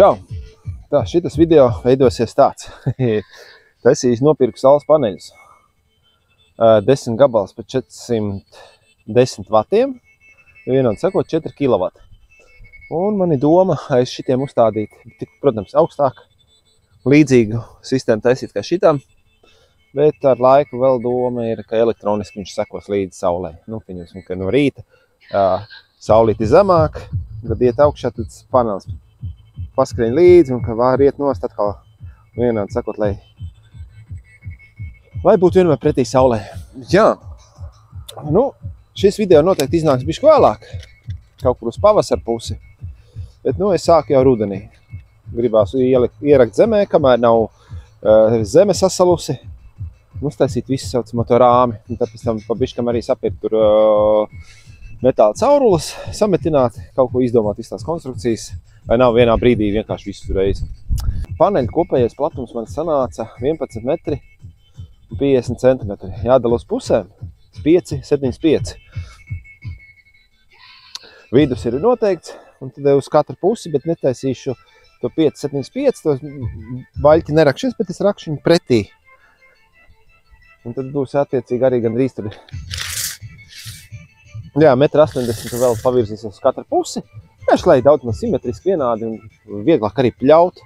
Čau! Tā, šitas video veidosies tāds. Taisīs nopirku saules paneļus. 10 gabals par 410 vatiem. Vienādi sakot 4 kW. Un man ir doma aiz šitiem uzstādīt, protams, augstāk, līdzīgu sistēmu taisīt kā šitam. Bet ar laiku vēl doma ir, ka elektroniski viņš sekos līdzi saulē. Nu, ka no rīta saulīti zemāk, tad iet augšā, tad panels paskrien līdzi un ka var iet nost atkal vienādi sakot, lai būtu vienmēr pretī saulē. Jā, nu, šis video noteikti iznāks bišķi vēlāk, kaut kur uz pavasara pusi, bet nu, es sāku jau rudenī. Gribās ierakt zemē, kamēr nav zeme sasalusi, uztaisīt visu saucamo to rāmi, un tad pēc tam pa bišķam arī sapirkt tur metāla caurulas, sametināt, kaut ko izdomāt iz tās konstrukcijas, vai nav vienā brīdī vienkārši visu reizi. Paneļu kopējais platums man sanāca 11 metri un 50 centimetri. Jādala uz pusēm 5, 7, 5. Vidus ir noteikts, un tad uz katru pusi, bet netaisīšu to 5, 7, 5, tos vaļķi nerakšies, bet es rakšu viņu pretī. Un tad būs attiecīgi arī gandrīz tur. Jā, 1,80 m vēl pavirzīsies uz katru pusi. Vienkārši, lai daudz man simetriski vienādi un vieglāk arī pļaut.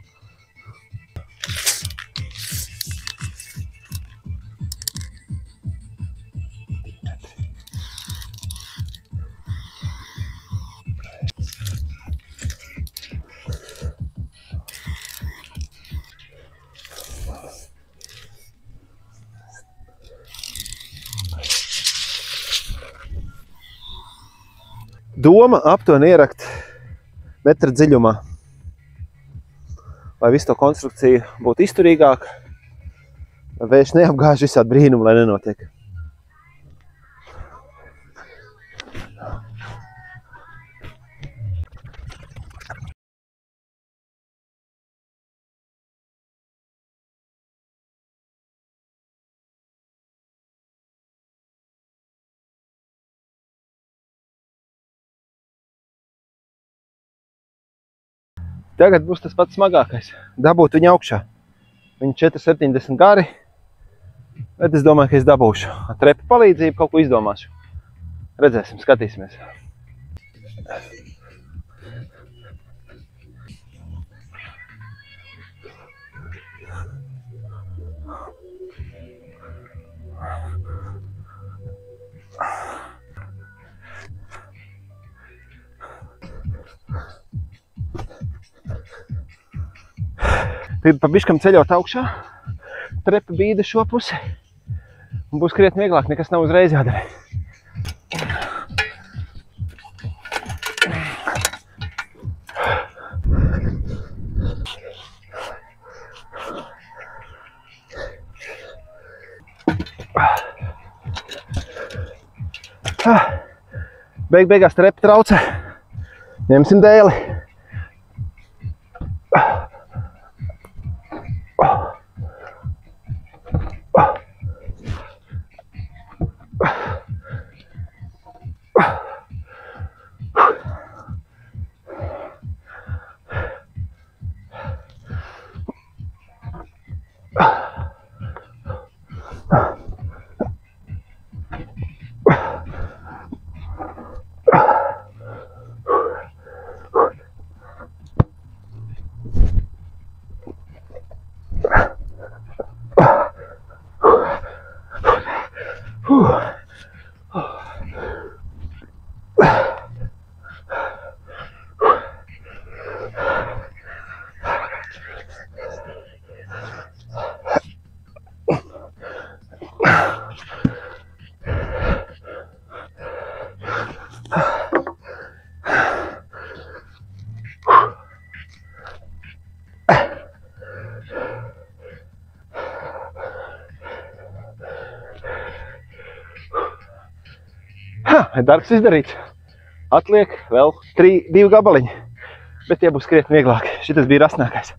Doma aptuveni ierakt metra dziļumā, lai visu to konstrukciju būtu izturīgāk, lai vējš neapgāž visādi brīnumi, lai nenotiek. Tagad būs tas pats smagākais. Dabūt viņu augšā. Viņi 4,70 gari, bet es domāju, ka es dabūšu. Ar trepu palīdzību kaut ko izdomāšu. Redzēsim, skatīsimies. Tad pa biškam ceļot augšā, trepa bīda šo pusi, un būs krietni vieglāk, nekas nav uzreiz jādara. Beigās trepa traucē. Ņemsim dēli. Darbs izdarīts. Atliek vēl 2 gabaliņi, bet tie būs krietni vieglāki. Šitas bija rasnākais.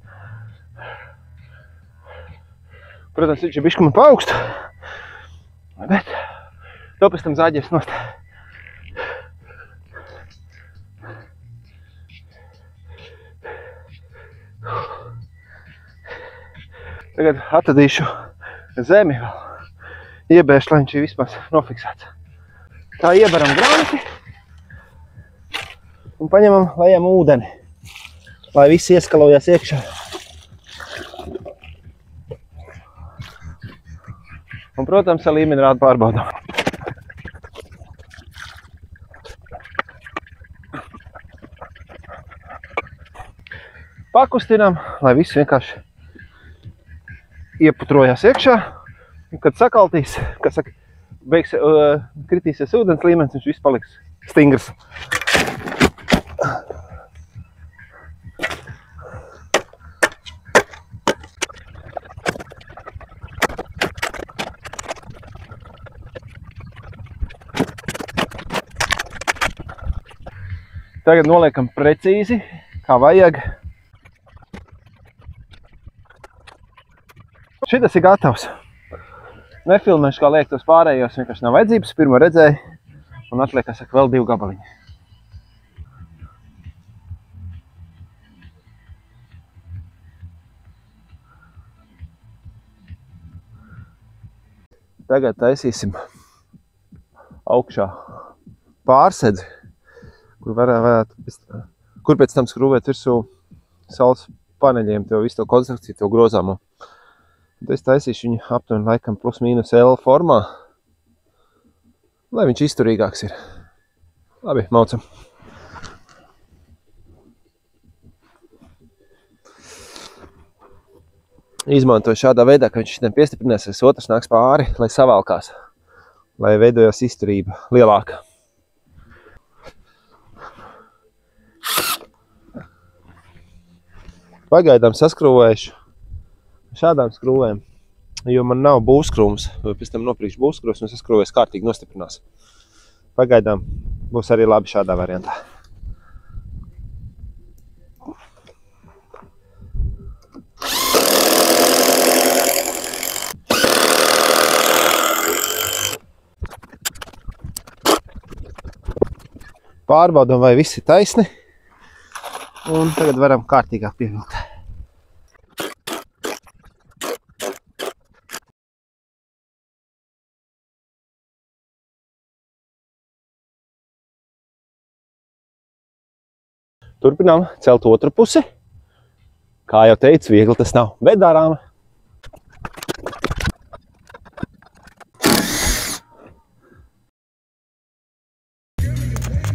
Protams, viņš ir bišķi man paaugstu, bet to pēc tam zāģēs nost. Tagad atradīšu zemi vēl. Iebēšu, lai viņš ir vispār nofiksēts. Tā ieberam granati un paņemam, lejam ūdeni, lai viss ieskalojas iekšā. Un, protams, ar līmenrādu pārbaudām. Pakustinām, lai viss vienkārši ieputrojās iekšā. Un, kad sakaltīs, kas saka, kritīsies ūdens līmenis, viņš viss paliks stingrs. Tagad noliekam precīzi, kā vajag. Šitas ir gatavs. Nefilmēšu, kā liek tos pārējos, vienkārši nav vajadzības. Pirmo redzēju un atliek, kā saka, vēl 2 gabaliņi. Tagad taisīsim augšā pārsedzi, kur pēc tam skrūvēt virsū saules paneļiem, visu to konstrukciju, to grozāmo. Es taisīšu viņu aptuveni laikam plus mīnus L formā, lai viņš izturīgāks ir. Labi, maucam. Izmantoju šādā veidā, ka viņš šitam piestiprinās, otrs nāks pāri, lai savalkās, lai veidojās izturība lielāka. Pagaidām saskrūvējuši šādām skrūvēm, jo man nav būvskrūms, pēc tam noprīkšu būvskrūvs un saskrūvēs kārtīgi nostiprinās. Pagaidām būs arī labi šādā variantā. Pārbaudam, vai viss ir taisni, un tagad varam kārtīgāk pievilkt. Turpinām celt otru pusi. Kā jau teicu, viegli tas nav, bet darām.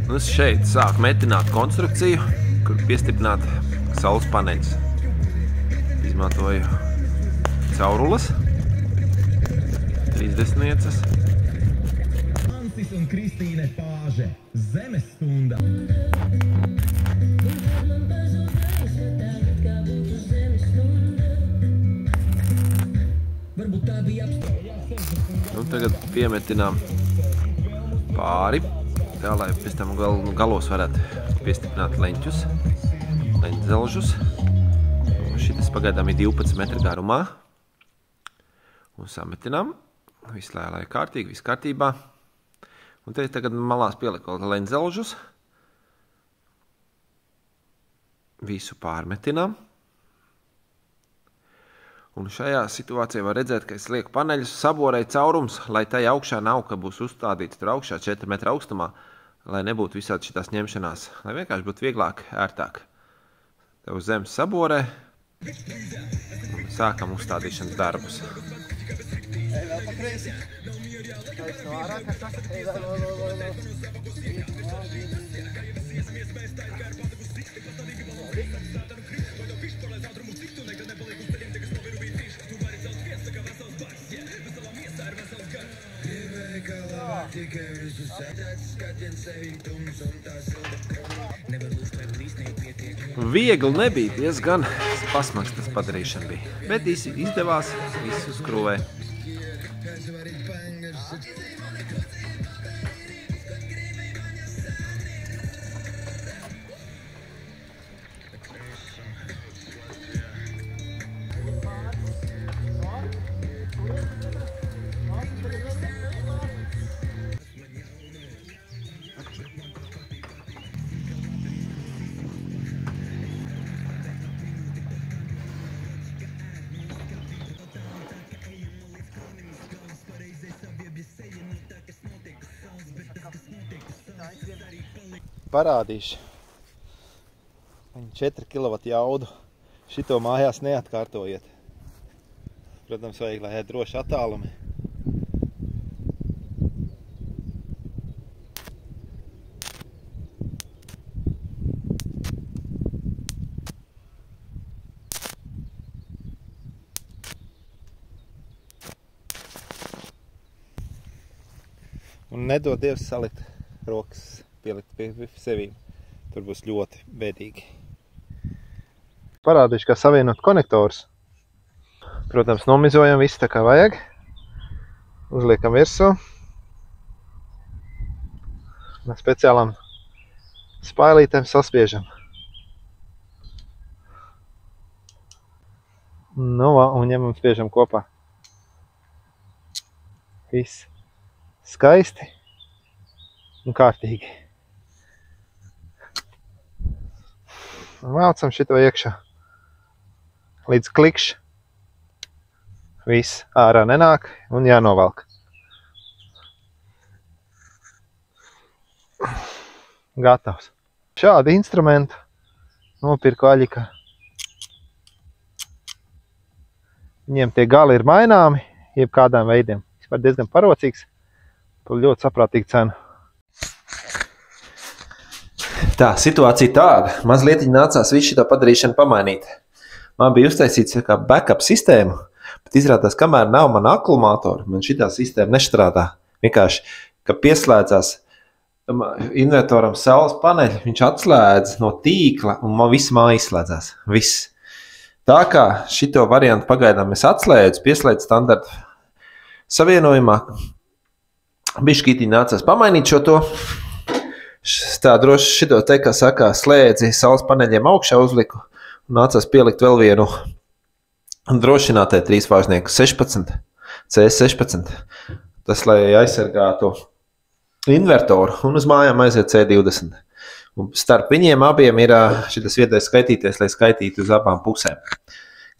Un es šeit sāku metināt konstrukciju, kur piestiprināt saules paneļus. Izmantoju caurules, 30 niecas. Ansis un Kristīne Pāže, Zemes stunda. Un tagad piemetinām pāri, tā lai pēc tam galos varētu piestiprināt leņķus, leņķzelžus. Šitas pagaidām ir 12 metri garumā. Un sametinām, visu lai kārtīgi, viss kārtībā. Un te tagad malās pieliku leņķzelžus. Visu pārmetinām. Un šajā situācijā var redzēt, ka es lieku paneļus, saborēju caurums, lai tajā augšā nav, ka būs uzstādīts tur augšā 4 metru augstumā, lai nebūtu visādi šitās ņemšanās, lai vienkārši būtu vieglāk, ērtāk. Te uz zemes saborē un sākam uzstādīšanas darbus. Viegli nebija, diezgan pasmags tas padarīšana bija, bet izdevās, visu skrūvē. parādīšu. 4 kW jaudu. Šito mājās neatkārtojiet. Protams, vajag, lai ir droši attālumi. Un nedod Dievs salikt rokas, pielikt pie sevīm. Tur būs ļoti bēdīgi. Parādīšu, kā savienot konektors. Protams, nomizojam visu tā kā vajag. Uzliekam virsū. Un speciālām spailītēm saspiežam. Nu, un ņemam spiežam kopā. Viss skaisti un kārtīgi. Un velcam šito iekšā. Līdz klikšs. Viss ārā nenāk un jānovelk. Gatavs. Šādu instrumentu nopirku Aļikā. Viņiem tie gali ir maināmi, jeb kādām veidiem. Vispār diezgan parocīgs, par ļoti saprātīgu cenu. Tā, situācija tāda. Mazliet nācās visu šito padarīšanu pamainīt. Man bija uztaisīts kā backup sistēmu, bet izrādās, kamēr nav mana akumulātora, man šitā sistēma nestrādā. Vienkārši, ka pieslēdzās invertoram saules paneļi, viņš atslēdz no tīkla un man viss māja izslēdzās. Viss. Tā kā šito variantu pagaidām es atslēdzu, pieslēdzu standarta savienojumā, bišķītī nācās pamainīt šo to. Tā droši šito te, kā saka, slēdzi saules paneļiem augšā uzliku un nācās pielikt vēl vienu drošinātē 3 vāžnieku 16, CS16. Tas, lai aizsargātu invertoru un uz mājām aiziet C20. Un starp viņiem abiem ir šitas viedais skaitīties, lai skaitītu uz abām pusēm.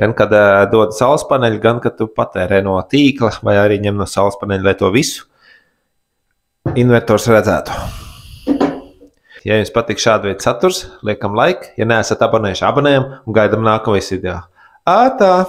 Gan, kad dod saules paneļu, gan, kad tu patērē no tīkla vai arī ņem no saules paneļu, lai to visu invertors redzētu. Ja jums patīk šāda veida saturs, liekam like. Ja neesat abonējuši, abonējam un gaidam nākamais video. Ātā!